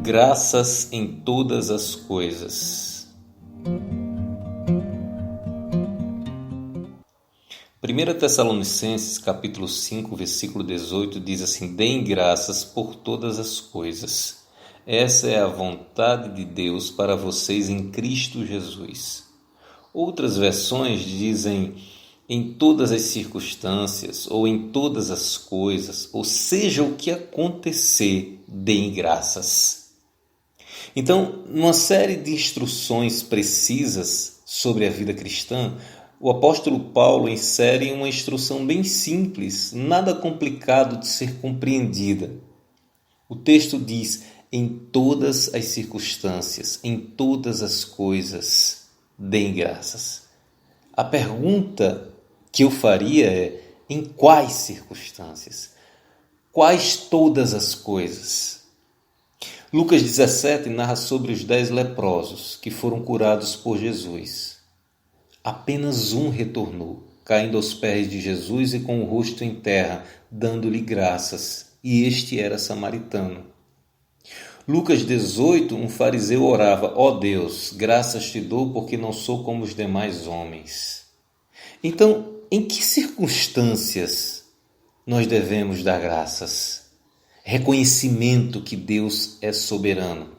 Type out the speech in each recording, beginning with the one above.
Graças em todas as coisas. 1 Tessalonicenses capítulo 5, versículo 18 diz assim: deem graças por todas as coisas. Essa é a vontade de Deus para vocês em Cristo Jesus. Outras versões dizem em todas as circunstâncias, ou em todas as coisas, ou seja o que acontecer, deem graças. Então, numa série de instruções precisas sobre a vida cristã, o apóstolo Paulo insere uma instrução bem simples, nada complicado de ser compreendida. O texto diz: em todas as circunstâncias, em todas as coisas, deem graças. A pergunta que eu faria é: em quais circunstâncias? Quais todas as coisas? Lucas 17 narra sobre os 10 leprosos que foram curados por Jesus. Apenas um retornou, caindo aos pés de Jesus e com o rosto em terra, dando-lhe graças, e este era samaritano. Lucas 18, um fariseu orava: ó Deus, graças te dou porque não sou como os demais homens. Então, em que circunstâncias nós devemos dar graças? Reconhecimento que Deus é soberano.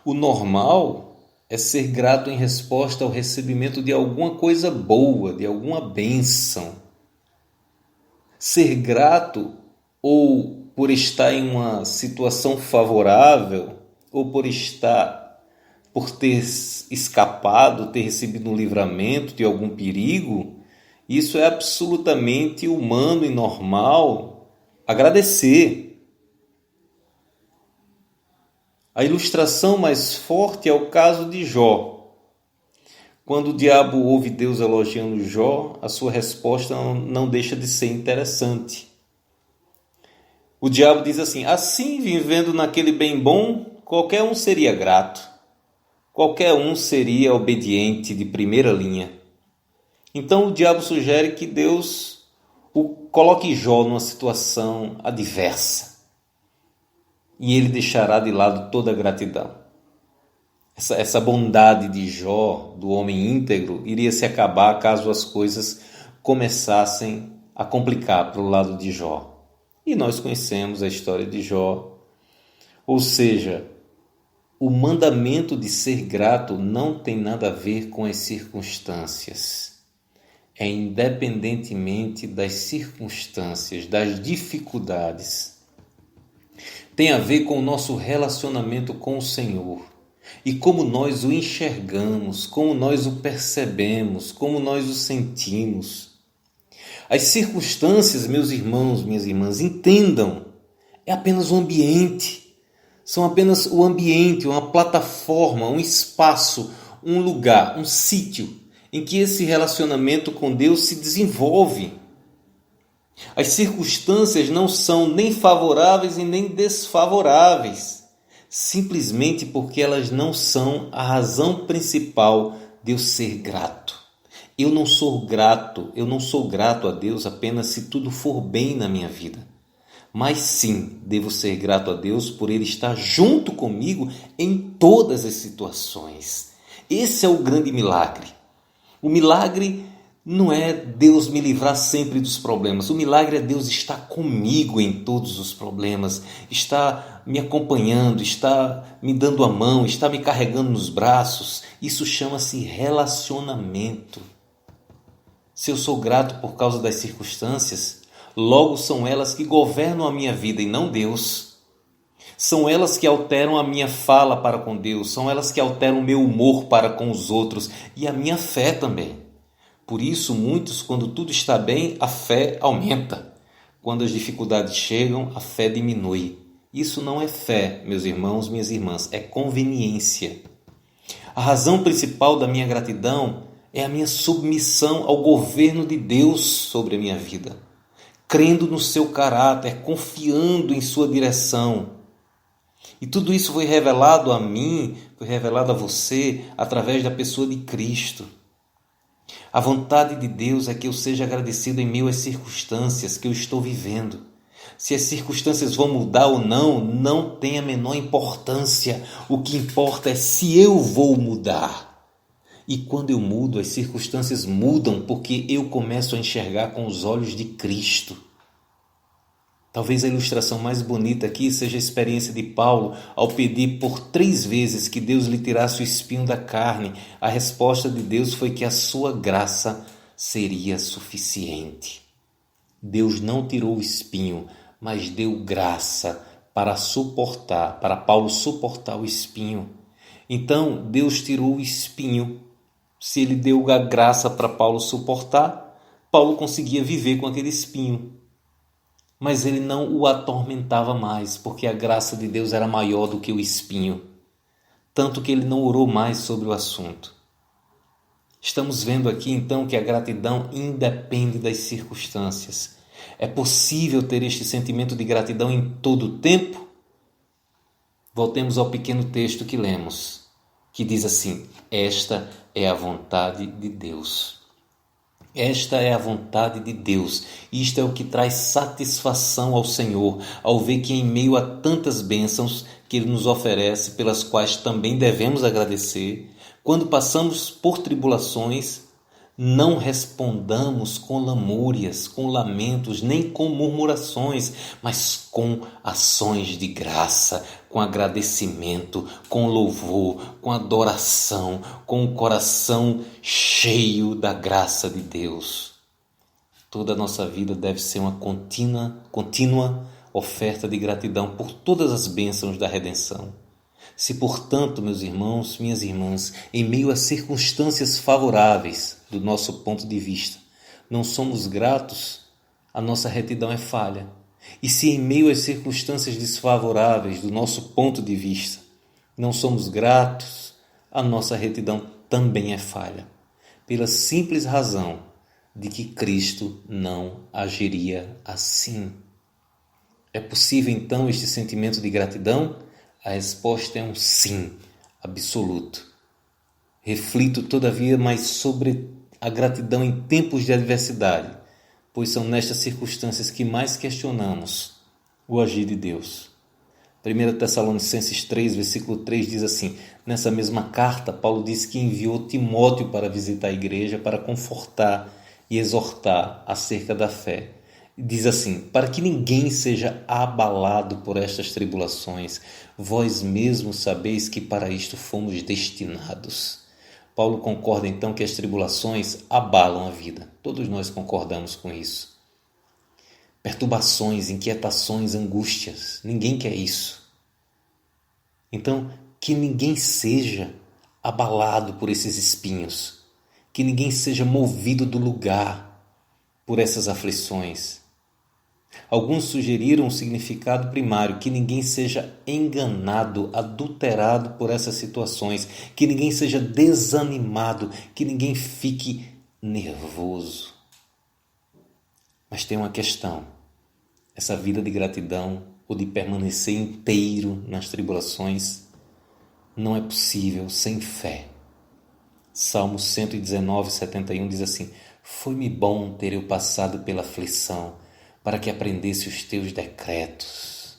O normal é ser grato em resposta ao recebimento de alguma coisa boa, de alguma bênção. Ser grato ou por estar em uma situação favorável, ou por ter escapado, ter recebido um livramento de algum perigo, isso é absolutamente humano e normal. Agradecer. A ilustração mais forte é o caso de Jó. Quando o diabo ouve Deus elogiando Jó, a sua resposta não deixa de ser interessante. O diabo diz assim, vivendo naquele bem bom, qualquer um seria grato. Qualquer um seria obediente de primeira linha. Então o diabo sugere que Deus coloque Jó numa situação adversa. E ele deixará de lado toda a gratidão. Essa bondade de Jó, do homem íntegro, iria se acabar caso as coisas começassem a complicar para o lado de Jó. E nós conhecemos a história de Jó. Ou seja, o mandamento de ser grato não tem nada a ver com as circunstâncias. É independentemente das circunstâncias, das dificuldades. Tem a ver com o nosso relacionamento com o Senhor. E como nós o enxergamos, como nós o percebemos, como nós o sentimos. As circunstâncias, meus irmãos, minhas irmãs, entendam, é apenas um ambiente. São apenas o ambiente, uma plataforma, um espaço, um lugar, um sítio em que esse relacionamento com Deus se desenvolve. As circunstâncias não são nem favoráveis e nem desfavoráveis, simplesmente porque elas não são a razão principal de eu ser grato. Eu não sou grato a Deus apenas se tudo for bem na minha vida. Mas sim, devo ser grato a Deus por Ele estar junto comigo em todas as situações. Esse é o grande milagre. O milagre não é Deus me livrar sempre dos problemas. O milagre é Deus estar comigo em todos os problemas. Está me acompanhando, está me dando a mão, está me carregando nos braços. Isso chama-se relacionamento. Se eu sou grato por causa das circunstâncias, logo são elas que governam a minha vida e não Deus. São elas que alteram a minha fala para com Deus, são elas que alteram o meu humor para com os outros e a minha fé também. Por isso, muitos, quando tudo está bem, a fé aumenta. Quando as dificuldades chegam, a fé diminui. Isso não é fé, meus irmãos, minhas irmãs, é conveniência. A razão principal da minha gratidão é a minha submissão ao governo de Deus sobre a minha vida. Crendo no seu caráter, confiando em sua direção. E tudo isso foi revelado a mim, foi revelado a você, através da pessoa de Cristo. A vontade de Deus é que eu seja agradecido em meio às circunstâncias que eu estou vivendo. Se as circunstâncias vão mudar ou não, não tem a menor importância. O que importa é se eu vou mudar. E quando eu mudo, as circunstâncias mudam porque eu começo a enxergar com os olhos de Cristo. Talvez a ilustração mais bonita aqui seja a experiência de Paulo ao pedir por 3 vezes que Deus lhe tirasse o espinho da carne. A resposta de Deus foi que a sua graça seria suficiente. Deus não tirou o espinho, mas deu graça para Paulo suportar o espinho. Então, Deus tirou o espinho. Se ele deu a graça para Paulo suportar, Paulo conseguia viver com aquele espinho. Mas ele não o atormentava mais, porque a graça de Deus era maior do que o espinho. Tanto que ele não orou mais sobre o assunto. Estamos vendo aqui então que a gratidão independe das circunstâncias. É possível ter este sentimento de gratidão em todo o tempo? Voltemos ao pequeno texto que lemos, que diz assim: esta é a vontade de Deus. Esta é a vontade de Deus. Isto é o que traz satisfação ao Senhor, ao ver que em meio a tantas bênçãos que Ele nos oferece, pelas quais também devemos agradecer, quando passamos por tribulações, não respondamos com lamúrias, com lamentos, nem com murmurações, mas com ações de graça, com agradecimento, com louvor, com adoração, com o coração cheio da graça de Deus. Toda a nossa vida deve ser uma contínua oferta de gratidão por todas as bênçãos da redenção. Se, portanto, meus irmãos, minhas irmãs, em meio a circunstâncias favoráveis do nosso ponto de vista, não somos gratos, a nossa retidão é falha. E se em meio às circunstâncias desfavoráveis do nosso ponto de vista, não somos gratos, a nossa retidão também é falha, pela simples razão de que Cristo não agiria assim. É possível, então, este sentimento de gratidão? A resposta é um sim absoluto. Reflito, todavia, mais sobre a gratidão em tempos de adversidade, pois são nestas circunstâncias que mais questionamos o agir de Deus. 1 Tessalonicenses 3, versículo 3 diz assim: nessa mesma carta, Paulo diz que enviou Timóteo para visitar a igreja, para confortar e exortar acerca da fé. Diz assim: para que ninguém seja abalado por estas tribulações, vós mesmos sabeis que para isto fomos destinados. Paulo concorda então que as tribulações abalam a vida. Todos nós concordamos com isso. Perturbações, inquietações, angústias, ninguém quer isso. Então, que ninguém seja abalado por esses espinhos, que ninguém seja movido do lugar por essas aflições. Alguns sugeriram um significado primário: que ninguém seja enganado, adulterado por essas situações, que ninguém seja desanimado, que ninguém fique nervoso. Mas tem uma questão: essa vida de gratidão ou de permanecer inteiro nas tribulações não é possível sem fé. Salmo 119, 71 diz assim: foi-me bom ter eu passado pela aflição, para que aprendesse os teus decretos.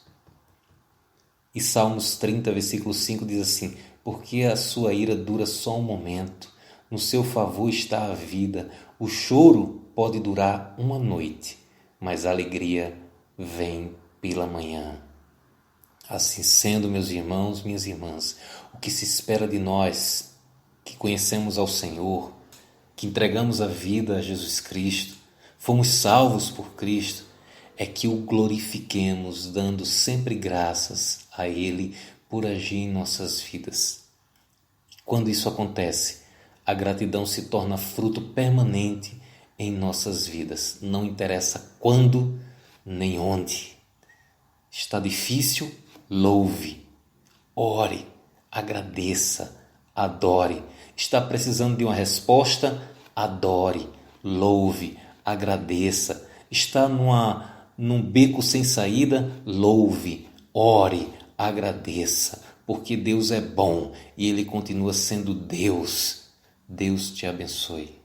E Salmos 30, versículo 5 diz assim: porque a sua ira dura só um momento, no seu favor está a vida. O choro pode durar uma noite, mas a alegria vem pela manhã. Assim sendo, meus irmãos, minhas irmãs, o que se espera de nós, que conhecemos ao Senhor, que entregamos a vida a Jesus Cristo, fomos salvos por Cristo, é que o glorifiquemos, dando sempre graças a Ele por agir em nossas vidas. E quando isso acontece, a gratidão se torna fruto permanente em nossas vidas. Não interessa quando nem onde. Está difícil? Louve, ore, agradeça, adore. Está precisando de uma resposta? Adore, louve, agradeça. Está num beco sem saída? Louve, ore, agradeça, porque Deus é bom e Ele continua sendo Deus. Deus te abençoe.